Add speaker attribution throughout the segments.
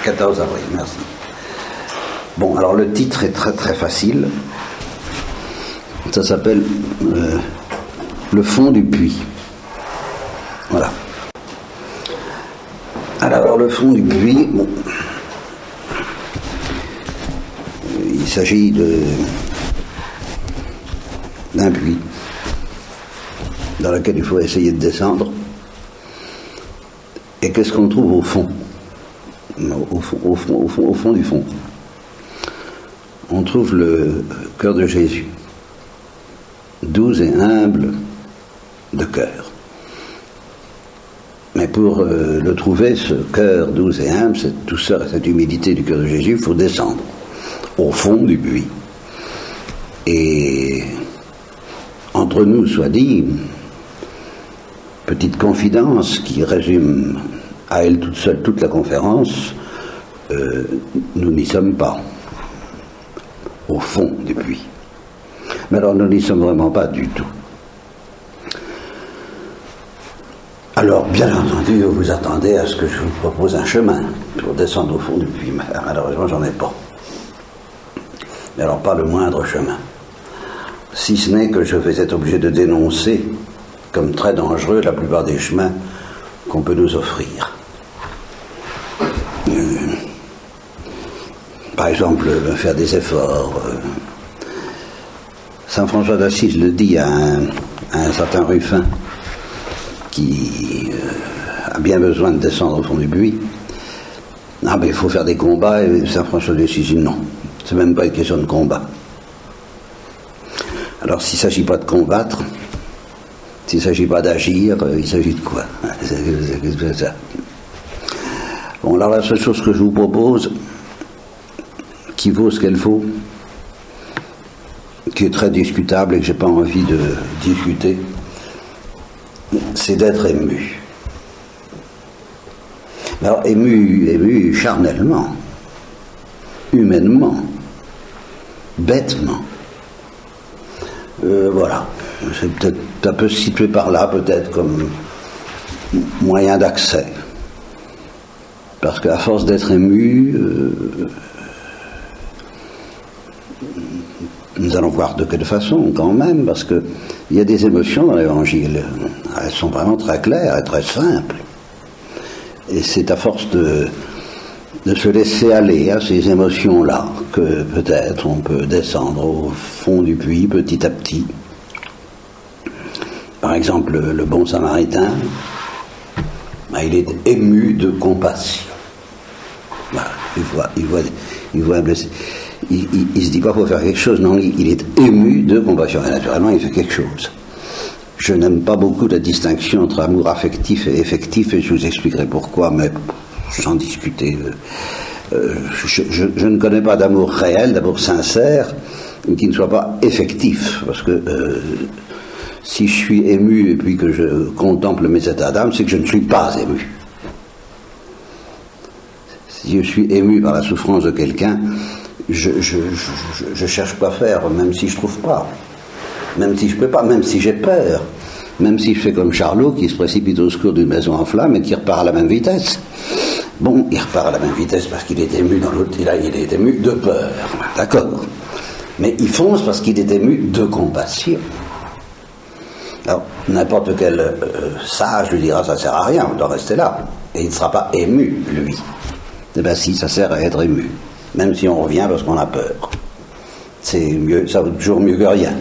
Speaker 1: 14 avril, merci. Bon, alors le titre est très très facile. Ça s'appelle Le fond du puits. Voilà. Alors le fond du puits, bon, il s'agit d'un puits dans lequel il faut essayer de descendre. Et qu'est-ce qu'on trouve au fond? Au fond du fond. On trouve le cœur de Jésus, doux et humble de cœur. Mais pour le trouver, ce cœur doux et humble, cette douceur et cette humilité du cœur de Jésus, il faut descendre au fond du puits. Et entre nous, soit dit, petite confidence qui résume à elle toute seule toute la conférence, nous n'y sommes pas au fond du puits. Mais alors nous n'y sommes vraiment pas du tout. Alors bien entendu vous attendez à ce que je vous propose un chemin pour descendre au fond du puits, mais malheureusement j'en ai pas. Mais alors pas le moindre chemin, si ce n'est que je vais être obligé de dénoncer comme très dangereux la plupart des chemins qu'on peut nous offrir. Par exemple, faire des efforts. Saint François d'Assise le dit à un certain Ruffin qui a bien besoin de descendre au fond du puits. Ah ben il faut faire des combats, et Saint François d'Assise dit non, c'est même pas une question de combat. Alors s'il ne s'agit pas de combattre, s'il ne s'agit pas d'agir, il s'agit de quoi? C'est ça. Bon, alors la seule chose que je vous propose, qui vaut ce qu'elle vaut, qui est très discutable et que j'ai pas envie de discuter, c'est d'être ému. Alors ému charnellement, humainement, bêtement. Voilà, c'est peut-être un peu situé par là, peut-être comme moyen d'accès. Parce qu'à force d'être ému, nous allons voir de quelle façon quand même, parce qu'il y a des émotions dans l'Évangile. Elles sont vraiment très claires et très simples. Et c'est à force de se laisser aller à ces émotions-là que peut-être on peut descendre au fond du puits petit à petit. Par exemple, le bon samaritain, il est ému de compassion. Voilà, il voit un blessé. Il se dit pas qu'il faut faire quelque chose, non, il est ému de compassion. Et naturellement, il fait quelque chose. Je n'aime pas beaucoup la distinction entre amour affectif et effectif, et je vous expliquerai pourquoi, mais sans discuter. Je ne connais pas d'amour réel, d'amour sincère, qui ne soit pas effectif, parce que si je suis ému et puis que je contemple mes états d'âme, c'est que je ne suis pas ému. Si je suis ému par la souffrance de quelqu'un, je cherche quoi faire, même si je trouve pas, même si je peux pas, même si j'ai peur, même si je fais comme Charlot qui se précipite au secours d'une maison en flammes et qui repart à la même vitesse. Bon, il repart à la même vitesse parce qu'il est ému dans l'autre, il est ému de peur, d'accord, mais il fonce parce qu'il est ému de compassion. Alors, n'importe quel sage lui dira ça sert à rien, on doit rester là, et il ne sera pas ému, lui. Eh bien si, ça sert à être ému, même si on revient parce qu'on a peur. C'est mieux, ça vaut toujours mieux que rien.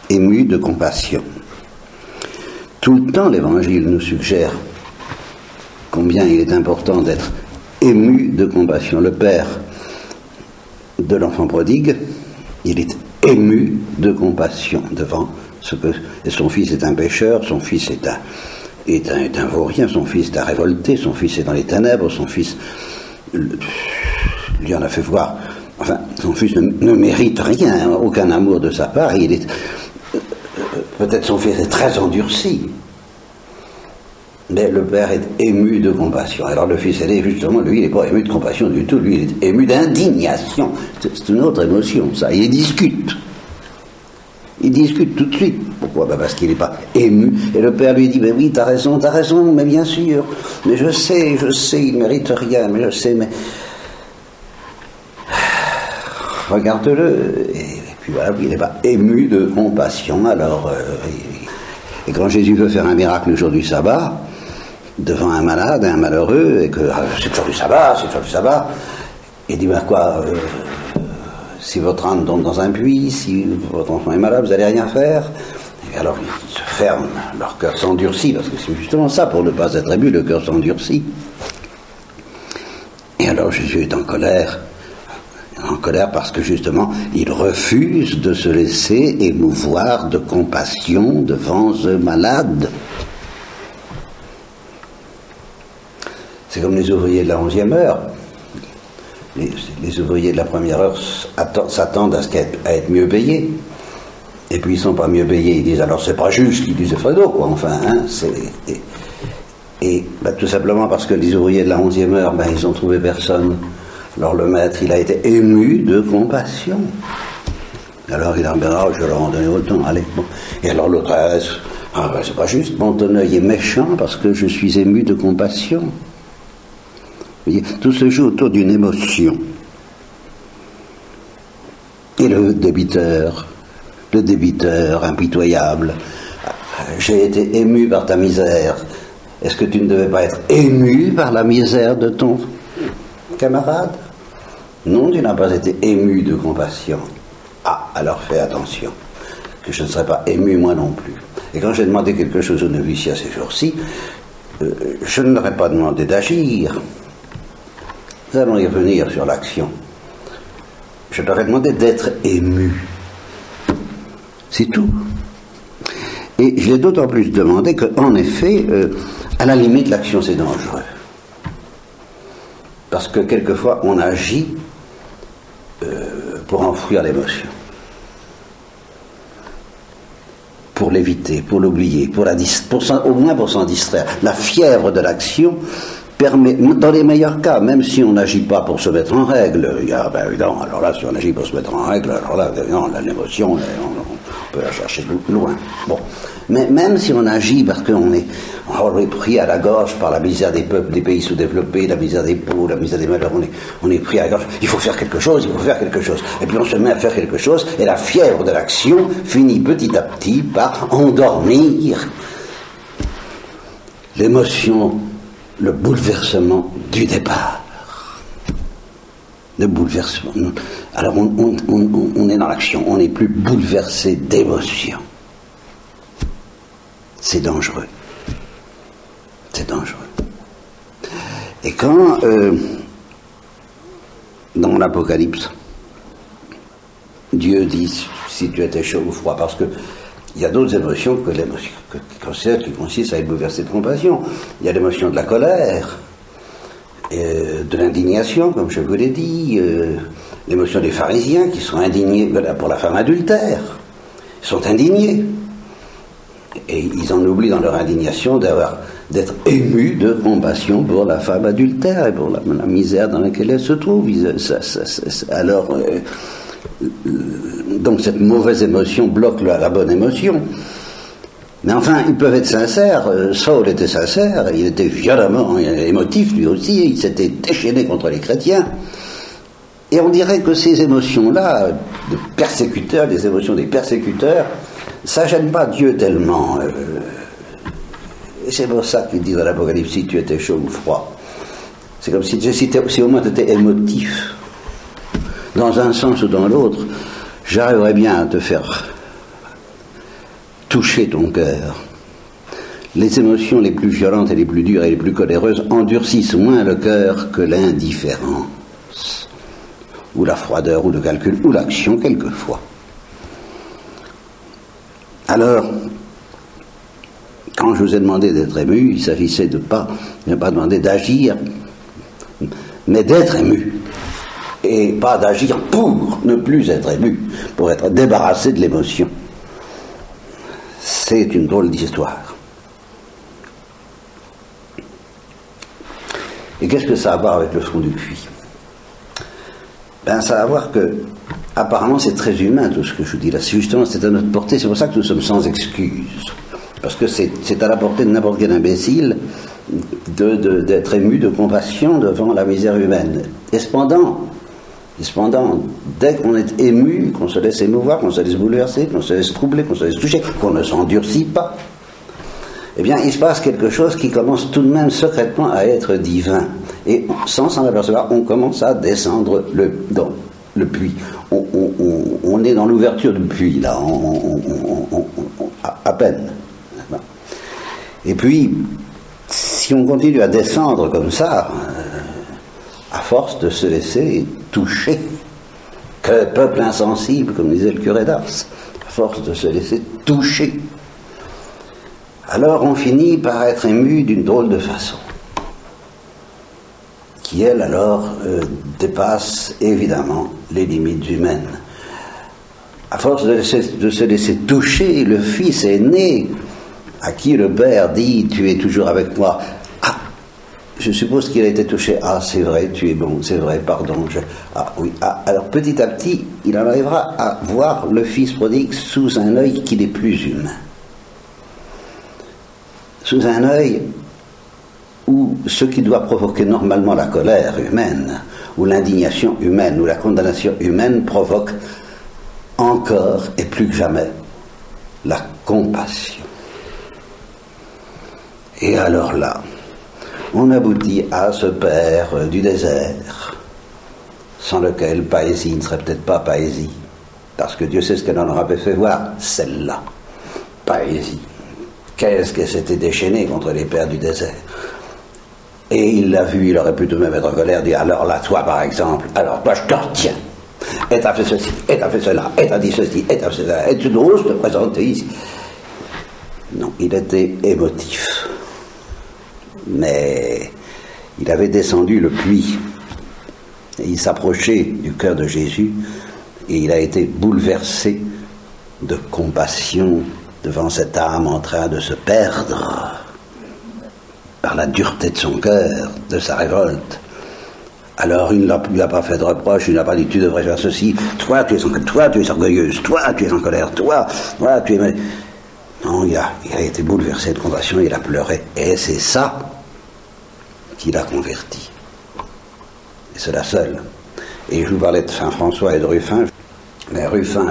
Speaker 1: Ému de compassion. Tout le temps, l'Évangile nous suggère combien il est important d'être ému de compassion. Le père de l'enfant prodigue, il est ému de compassion devant ce que... Et son fils est un pécheur, son fils est un vaurien, son fils est un révolté, son fils est dans les ténèbres, son fils lui en a fait voir, enfin, son fils ne mérite rien, aucun amour de sa part, il est, peut-être son fils est très endurci, mais le père est ému de compassion. Alors le fils aîné, justement, lui, il n'est pas ému de compassion du tout, lui, il est ému d'indignation. C'est une autre émotion, ça, il discute tout de suite. Pourquoi? Ben parce qu'il n'est pas ému. Et le père lui dit, ben oui, t'as raison, mais bien sûr. Mais je sais, il mérite rien, mais je sais, mais... Regarde-le. Et puis voilà, il n'est pas ému de compassion. Alors, et quand Jésus veut faire un miracle le jour du sabbat, devant un malade, un malheureux, et que c'est le jour du sabbat, il dit, ben quoi, si votre âme tombe dans un puits, si votre enfant est malade, vous n'allez rien faire. Et alors ils se ferment, leur cœur s'endurcit, parce que c'est justement ça, pour ne pas être ému, le cœur s'endurcit. Et alors Jésus est en colère parce que justement, il refuse de se laisser émouvoir de compassion devant ce malade. C'est comme les ouvriers de la 11e heure. Les ouvriers de la première heure s'attendent à être mieux payés. Et puis ils ne sont pas mieux payés. Ils disent alors c'est pas juste, qu'ils disent Fredo, quoi. Enfin, hein, tout simplement parce que les ouvriers de la 11e heure, ils ont trouvé personne. Alors le maître, il a été ému de compassion. Alors il a dit, je leur en donner autant, allez. Bon. Et alors l'autre, c'est pas juste, mon œil est méchant parce que je suis ému de compassion. Vous voyez, tout se joue autour d'une émotion. Et le débiteur impitoyable, j'ai été ému par ta misère. Est-ce que tu ne devais pas être ému par la misère de ton camarade? Non, tu n'as pas été ému de compassion. Ah, alors fais attention, que je ne serai pas ému moi non plus. Et quand j'ai demandé quelque chose au noviciat ces jours-ci, je ne leur ai pas demandé d'agir. Nous allons y revenir sur l'action. Je leur ai demandé d'être ému. C'est tout. Et je l'ai d'autant plus demandé qu'en effet, à la limite, l'action c'est dangereux. Parce que quelquefois, on agit pour enfouir l'émotion. Pour l'éviter, pour l'oublier, au moins pour s'en distraire. La fièvre de l'action permet, dans les meilleurs cas, même si on n'agit pas pour se mettre en règle, non, alors là, si on agit pour se mettre en règle, alors là, non, l'émotion, on peut la chercher loin. Bon. Mais même si on agit parce qu'on est pris à la gorge par la misère des peuples, des pays sous-développés, la misère des pauvres, la misère des malheurs, on est pris à la gorge, il faut faire quelque chose. Et puis on se met à faire quelque chose, et la fièvre de l'action finit petit à petit par endormir l'émotion, le bouleversement du départ. Le bouleversement. Alors on est dans l'action, on n'est plus bouleversé d'émotion. C'est dangereux. C'est dangereux. Et quand, dans l'Apocalypse, Dieu dit si tu étais chaud ou froid, parce que il y a d'autres émotions que l'émotion qui consiste à être bouleversé de compassion. Il y a l'émotion de la colère, de l'indignation, comme je vous l'ai dit, l'émotion des pharisiens qui sont indignés pour la femme adultère. Ils sont indignés. Et ils en oublient dans leur indignation d'être émus de compassion pour la femme adultère et pour la misère dans laquelle elle se trouve. Donc cette mauvaise émotion bloque la bonne émotion. Mais enfin, ils peuvent être sincères. Saul était sincère, il était violemment émotif lui aussi, et il s'était déchaîné contre les chrétiens. Et on dirait que ces émotions-là, de persécuteurs, les émotions des persécuteurs, ça gêne pas Dieu tellement. Et c'est pour ça qu'il dit dans l'Apocalypse, si tu étais chaud ou froid. C'est comme si au moins tu étais émotif. Dans un sens ou dans l'autre, j'arriverais bien à te faire toucher ton cœur. Les émotions les plus violentes et les plus dures et les plus coléreuses endurcissent moins le cœur que l'indifférence, ou la froideur, ou le calcul, ou l'action quelquefois. Alors, quand je vous ai demandé d'être ému, il s'agissait de ne pas demander d'agir, mais d'être ému. Et pas d'agir pour ne plus être ému, pour être débarrassé de l'émotion. C'est une drôle d'histoire. Et qu'est-ce que ça a à voir avec le fond du puits? Ça a à voir que apparemment c'est très humain tout ce que je vous dis là. Justement, c'est à notre portée, c'est pour ça que nous sommes sans excuse. Parce que c'est à la portée de n'importe quel imbécile d'être ému de compassion devant la misère humaine. Et cependant, dès qu'on est ému, qu'on se laisse émouvoir, qu'on se laisse bouleverser, qu'on se laisse troubler, qu'on se laisse toucher, qu'on ne s'endurcit pas, eh bien, il se passe quelque chose qui commence tout de même secrètement à être divin. Et sans s'en apercevoir, on commence à descendre dans le puits. On est dans l'ouverture du puits, là, à peine. Et puis, si on continue à descendre comme ça, à force de se laisser toucher, que peuple insensible, comme disait le curé d'Ars, à force de se laisser toucher, alors on finit par être ému d'une drôle de façon, qui elle alors dépasse évidemment les limites humaines. À force de se laisser toucher, le Fils aîné, à qui le Père dit « tu es toujours avec moi », ah, je suppose qu'il a été touché, ah c'est vrai, tu es bon, c'est vrai, pardon, ah oui, ah, alors petit à petit, il en arrivera à voir le Fils prodigue sous un œil qui n'est plus humain. Sous un œil où ce qui doit provoquer normalement la colère humaine, ou l'indignation humaine, ou la condamnation humaine, provoque encore et plus que jamais la compassion. Et alors là, on aboutit à ce Père du désert, sans lequel Poésie ne serait peut-être pas Poésie, parce que Dieu sait ce qu'elle en aurait fait voir, celle-là, Poésie. Qu'est-ce qu'elle s'était déchaînée contre les pères du désert. Et il l'a vu, il aurait pu tout de même être en colère, dire alors là, toi par exemple, alors toi je te retiens. Et t'as fait ceci, et t'as fait cela, et t'as dit ceci, et t'as fait cela, et tu oses te présenter ici. Non, il était émotif. Mais il avait descendu le puits. Et il s'approchait du cœur de Jésus, et il a été bouleversé de compassion devant cette âme en train de se perdre par la dureté de son cœur, de sa révolte. Alors il ne lui a pas fait de reproche, il n'a pas dit tu devrais faire ceci, toi tu es orgueilleuse, toi tu es en colère, toi tu es... Non, il a été bouleversé de compassion, il a pleuré, et c'est ça qui l'a converti. Et c'est la seule. Et je vous parlais de Saint François et de Ruffin, mais Ruffin,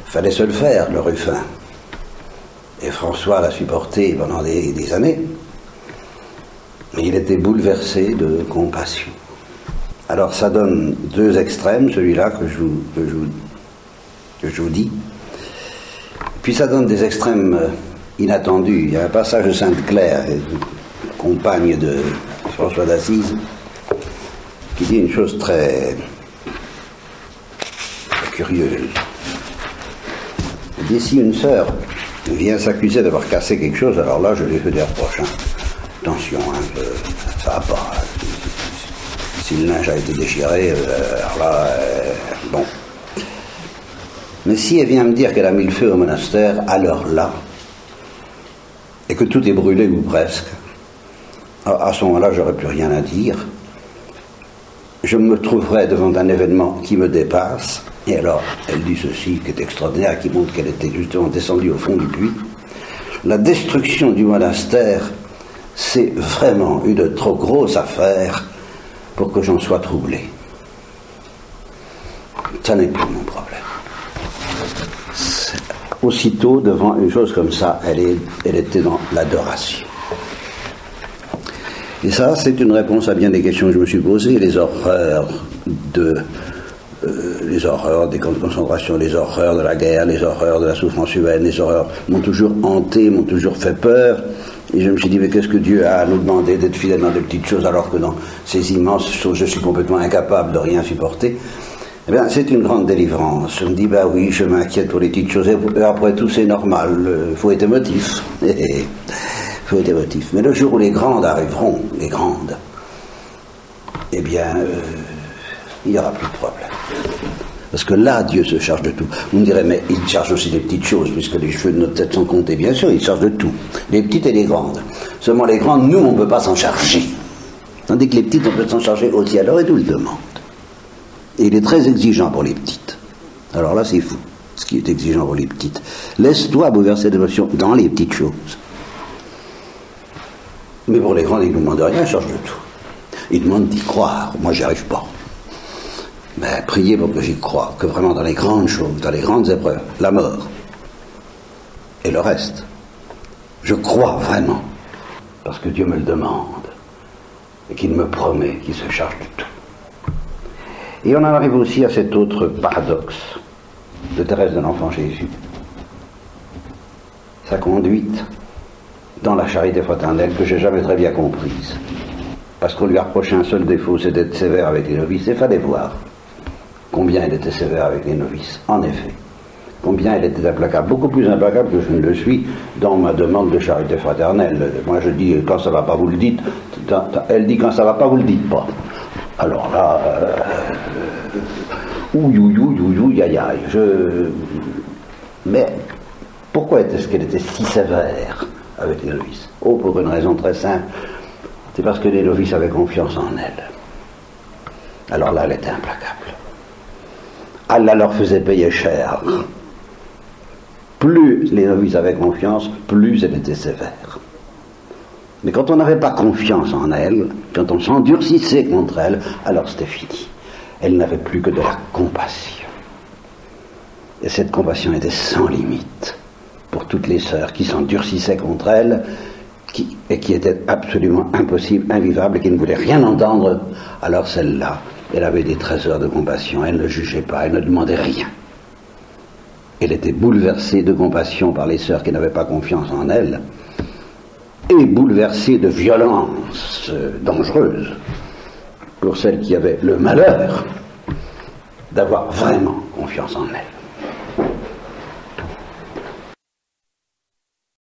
Speaker 1: fallait se le faire, le Ruffin. Et François l'a supporté pendant des années. Mais il était bouleversé de compassion. Alors ça donne deux extrêmes, celui-là que je vous dis. Puis ça donne des extrêmes inattendus. Il y a un passage de Sainte-Claire, compagne de François d'Assise, qui dit une chose très curieuse. Il dit, si une sœur vient s'accuser d'avoir cassé quelque chose, alors là, je lui fais des reproches. Attention, ça va pas. Si le linge a été déchiré, alors là, bon. Mais si elle vient me dire qu'elle a mis le feu au monastère, alors là, et que tout est brûlé ou presque, à ce moment-là, j'aurais plus rien à dire. Je me trouverais devant un événement qui me dépasse. Et alors, elle dit ceci, qui est extraordinaire, qui montre qu'elle était justement descendue au fond du puits. La destruction du monastère, c'est vraiment une trop grosse affaire pour que j'en sois troublé. Ça n'est plus mon problème. Aussitôt, devant une chose comme ça, elle était dans l'adoration. Et ça, c'est une réponse à bien des questions que je me suis posées. Les horreurs des camps de concentration, les horreurs de la guerre, les horreurs de la souffrance humaine, les horreurs m'ont toujours hanté, m'ont toujours fait peur. Et je me suis dit, mais qu'est-ce que Dieu a à nous demander d'être fidèle dans des petites choses alors que dans ces immenses choses, je suis complètement incapable de rien supporter. Eh bien, c'est une grande délivrance. Je me dis, bah oui, je m'inquiète pour les petites choses. Et après tout, c'est normal. Il faut être émotif. Il faut être émotif. Mais le jour où les grandes arriveront, les grandes, eh bien, il n'y aura plus de problème. Parce que là, Dieu se charge de tout. Vous me direz, mais il charge aussi des petites choses, puisque les cheveux de notre tête sont comptés. Bien sûr, il charge de tout. Les petites et les grandes. Seulement les grandes, nous, on ne peut pas s'en charger. Tandis que les petites, on peut s'en charger aussi. Alors, et tout le demande. Et il est très exigeant pour les petites. Alors là, c'est fou, ce qui est exigeant pour les petites. Laisse-toi bouleverser d'émotions dans les petites choses. Mais pour les grandes, il ne nous demande rien, il change de tout. Il demande d'y croire. Moi, j'y arrive pas. Mais priez pour que j'y croie, que vraiment dans les grandes choses, dans les grandes épreuves, la mort et le reste, je crois vraiment, parce que Dieu me le demande et qu'il me promet qu'il se charge de tout. Et on en arrive aussi à cet autre paradoxe de Thérèse de l'Enfant Jésus. Sa conduite dans la charité fraternelle que j'ai jamais très bien comprise. Parce qu'on lui a reproché un seul défaut, c'est d'être sévère avec les novices. Il fallait voir combien elle était sévère avec les novices. En effet, combien elle était implacable. Beaucoup plus implacable que je ne le suis dans ma demande de charité fraternelle. Moi je dis, quand ça va pas, vous le dites. Elle dit, quand ça va pas, vous le dites pas. Alors là, mais pourquoi est-ce qu'elle était si sévère avec les novices? Oh, pour une raison très simple, c'est parce que les novices avaient confiance en elle. Alors là, elle était implacable. Allah leur faisait payer cher. Plus les novices avaient confiance, plus elle était sévère. Mais quand on n'avait pas confiance en elle, quand on s'endurcissait contre elle, alors c'était fini. Elle n'avait plus que de la compassion. Et cette compassion était sans limite pour toutes les sœurs qui s'endurcissaient contre elle et qui étaient absolument impossibles, invivables et qui ne voulaient rien entendre. Alors celle-là, elle avait des trésors de compassion, elle ne jugeait pas, elle ne demandait rien. Elle était bouleversée de compassion par les sœurs qui n'avaient pas confiance en elle et bouleversée de violence dangereuse pour celles qui avaient le malheur d'avoir vraiment confiance en elle.